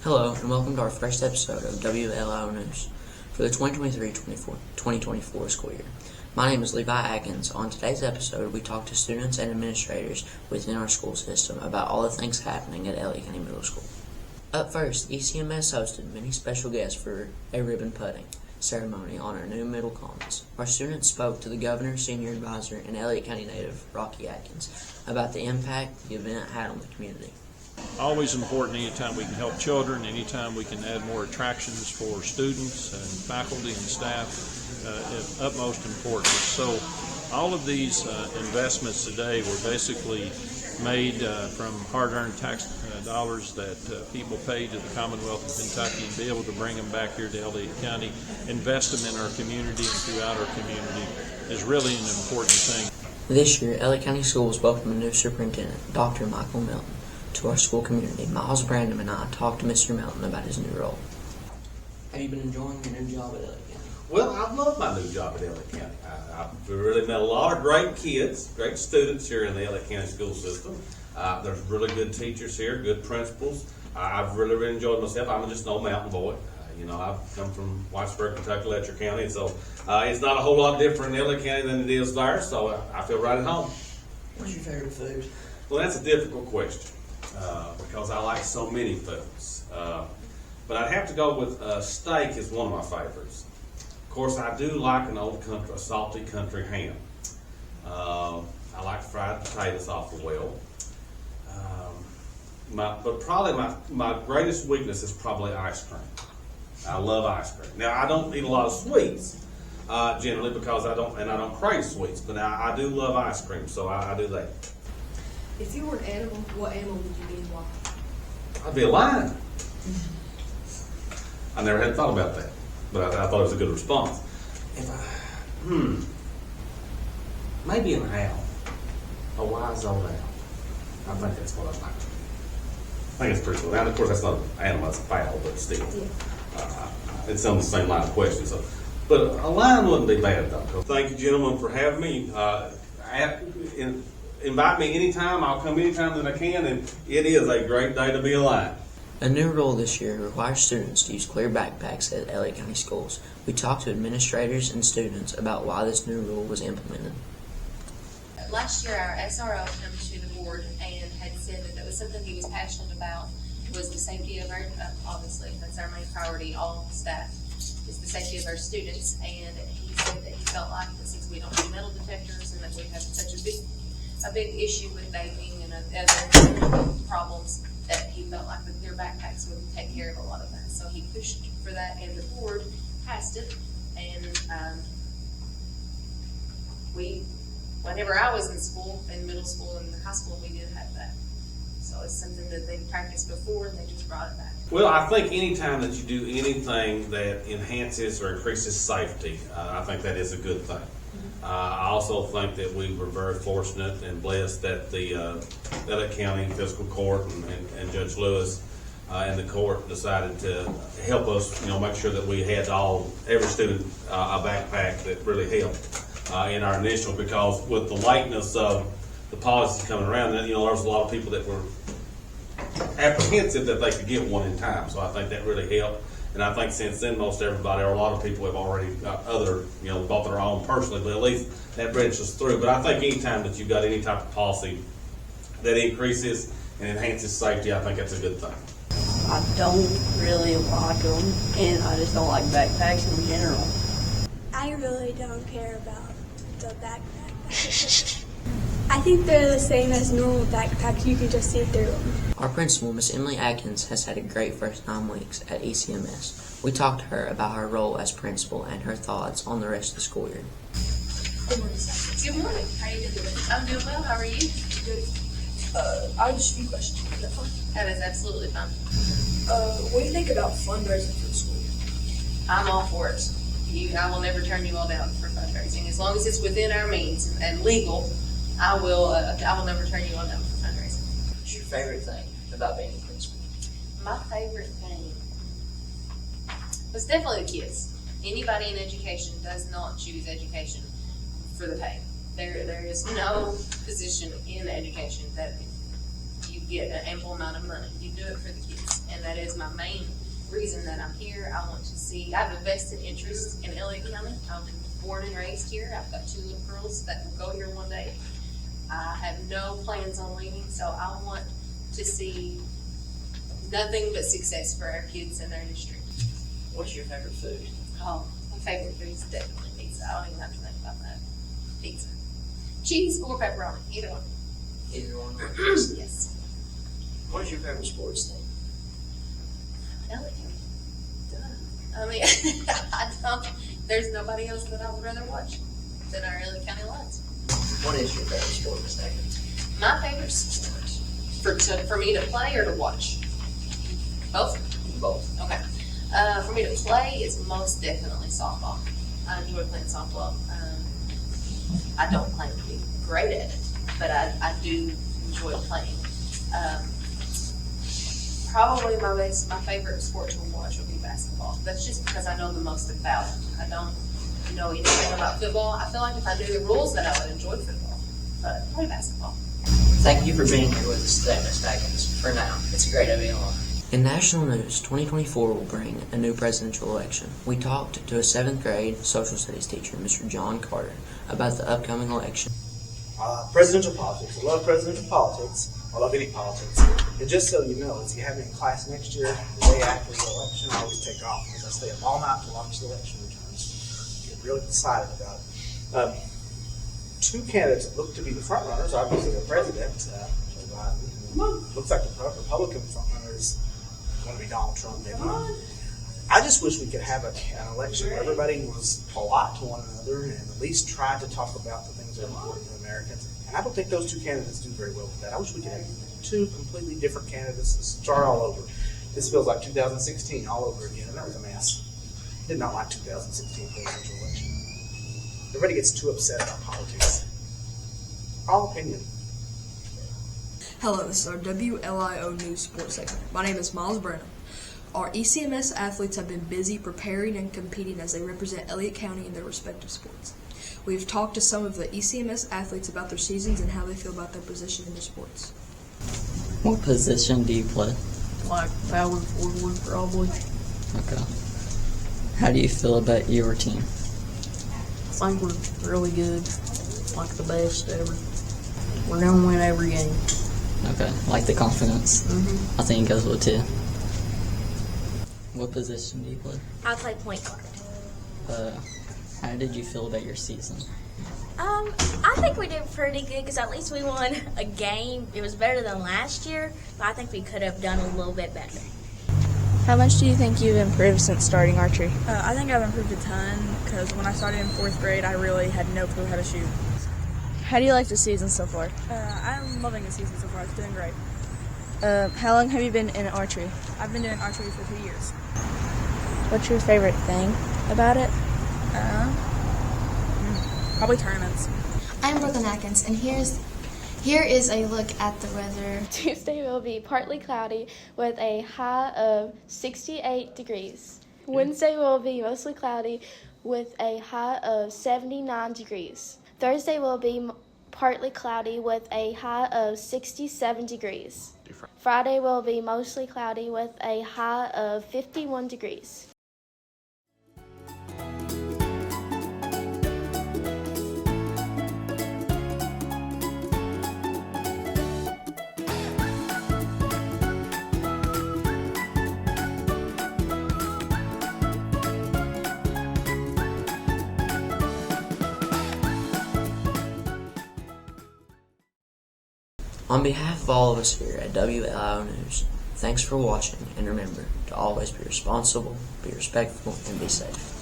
Hello, and welcome to our first episode of WLIONews for the 2023-2024 school year. My name is Levi Atkins. On today's episode, we talk to students and administrators within our school system about all the things happening at Elliott County Middle School. Up first, ECMS hosted many special guests for a ribbon cutting ceremony on our new middle commons. Our students spoke to the governor, senior advisor, and Elliott County native Rocky Atkins about the impact the event had on the community. Always important anytime we can help children, anytime we can add more attractions for students and faculty and staff, is utmost importance. So all of these investments today were basically made from hard-earned tax dollars that people pay to the Commonwealth of Kentucky, and be able to bring them back here to Elliott County, invest them in our community and throughout our community is really an important thing. This year, Elliott County Schools welcomed a new superintendent, Dr. Michael Melton, to our school community. Miles Brandon and I talked to Mr. Melton about his new role. Have you been enjoying your new job at Elliott County? Well, I've loved my new job at Elliott County. I've really met a lot of great kids, great students here in the Elliott County school system. There's really good teachers here, good principals. I've really enjoyed myself. I'm just an old mountain boy. I've come from Whitesburg, Kentucky, Letcher County, so it's not a whole lot different in Elliott County than it is there, so I feel right at home. What's your favorite food? Well, that's a difficult question because I like so many foods. But I'd have to go with steak is one of my favorites. Of course, I do like a salty country ham. I like fried potatoes awful well. But probably my greatest weakness is probably ice cream. I love ice cream. Now, I don't eat a lot of sweets generally because I don't crave sweets. But now I do love ice cream, so I do that. If you were an animal, what animal would you be and why? I'd be a lion. I never had thought about that, but I thought it was a good response. Maybe an owl. A wise old owl. I think that's what I'd like to be. I think it's pretty cool. Now, of course, that's not an animal, it's a fowl, but still. Yeah. It's on the same line of question. But a lion wouldn't be bad, though. So thank you, gentlemen, for having me. Invite me anytime. I'll come anytime that I can, and it is a great day to be a lion. A new rule this year requires students to use clear backpacks at Elliott County schools. We talked to administrators and students about why this new rule was implemented. Last year, our SRO came to the board and had said that was something he was passionate about, was the safety of our, obviously, that's our main priority, all staff, is the safety of our students. And he said that he felt like that since we don't do metal detectors and that we have such a big issue with vaping and other problems, that he felt like the clear backpacks would take care of a lot of that. So he pushed for that, and the board passed it. And whenever I was in school, in middle school and high school, we did have that. So it's something that they practiced before, and they just brought it back. Well, I think anytime that you do anything that enhances or increases safety, I think that is a good thing. I also think that we were very fortunate and blessed that the Elliott County Fiscal Court and Judge Lewis and the court decided to help us, make sure that we had every student a backpack that really helped in our initial, because with the lateness of the policies coming around, there was a lot of people that were apprehensive that they could get one in time. So I think that really helped. And I think since then, most everybody, or a lot of people, have already got bought their own personally, but at least that bridge us through. But I think anytime that you've got any type of policy that increases and enhances safety, I think that's a good thing. I don't really like them, and I just don't like backpacks in general. I really don't care about the backpack. I think they're the same as normal backpacks. You can just see through them. Our principal, Miss Emily Atkins, has had a great first 9 weeks at ECMS. We talked to her about her role as principal and her thoughts on the rest of the school year. Good morning. Good morning. How are you doing? I'm doing well. How are you? Good. I have just a few questions. Is that fine? That is absolutely fine. What do you think about fundraising for the school year? I'm all for it. I will never turn you all down for fundraising. As long as it's within our means and legal, I will never turn you all down for fundraising. What's your favorite thing about being a principal? My favorite thing was definitely the kids. Anybody in education does not choose education for the pay. There is no position in education that you get an ample amount of money. You do it for the kids, and that that is my main reason that I'm here. I want to see, I have a vested interest in Elliott County. I'm born and raised here. I've got 2 little girls that will go here one day. I have no plans on leaving, so I want to see nothing but success for our kids in their district. What's your favorite food? Oh, my favorite food is definitely pizza. I don't even have to think about that. Pizza. Cheese or pepperoni, either one. Either one. Yes. What is your favorite sports team? Elliott County. Duh. I mean, I don't, there's nobody else that I would rather watch than our Elliott County Lions. What is your favorite sport, Miss Atkins? My favorite sport for me to play or to watch? Both? Both. Okay. For me to play is most definitely softball. I enjoy playing softball. I don't claim to be great at it, but I do enjoy playing. Probably my favorite sport to watch would be basketball. That's just because I know the most about it. I don't know anything about football. I feel like if I knew the rules, then I would enjoy football. But play basketball. Thank you for being here with us today, Miss Atkins. For now, it's great having you on. In national news, 2024 will bring a new presidential election. We talked to a 7th grade social studies teacher, Mr. John Carter, about the upcoming election. Presidential politics. I love presidential politics. I love any politics. And just so you know, if you have me in class next year, the day after the election, I always take off because I stay up all night to watch the election returns. Get really excited about it. 2 candidates that look to be the front runners, obviously the president, Joe Biden. Looks like the Republican front runner is going to be Donald Trump, maybe. I just wish we could have an election where everybody was polite to one another and at least tried to talk about the things that are important to Americans. And I don't think those 2 candidates do very well with that. I wish we could have 2 completely different candidates that start all over. This feels like 2016 all over again, and that was a mess. Did not like 2016 presidential election. Everybody gets too upset about politics. All opinion. Hello, this is our WLIOnews sports segment. My name is Miles Brennan. Our ECMS athletes have been busy preparing and competing as they represent Elliott County in their respective sports. We've talked to some of the ECMS athletes about their seasons and how they feel about their position in their sports. What position do you play? Like power forward, probably. Okay. How do you feel about your team? I think we're really good, like the best ever. We're gonna win every game. Okay, like the confidence. Mm-hmm. I think it goes with 2. What position do you play? I play point guard. How did you feel about your season? I think we did pretty good because at least we won a game. It was better than last year, but I think we could have done a little bit better. How much do you think you've improved since starting archery? I think I've improved a ton because when I started in 4th grade, I really had no clue how to shoot. How do you like the season so far? I'm loving the season so far. It's doing great. How long have you been in archery? I've been doing archery for 2 years. What's your favorite thing about it? Probably tournaments. I'm Brooklyn Atkins, and here is a look at the weather. Tuesday will be partly cloudy with a high of 68 degrees. Wednesday will be mostly cloudy with a high of 79 degrees. Thursday will be partly cloudy with a high of 67 degrees. Friday will be mostly cloudy with a high of 51 degrees. On behalf of all of us here at WLIO News, thanks for watching, and remember to always be responsible, be respectful, and be safe.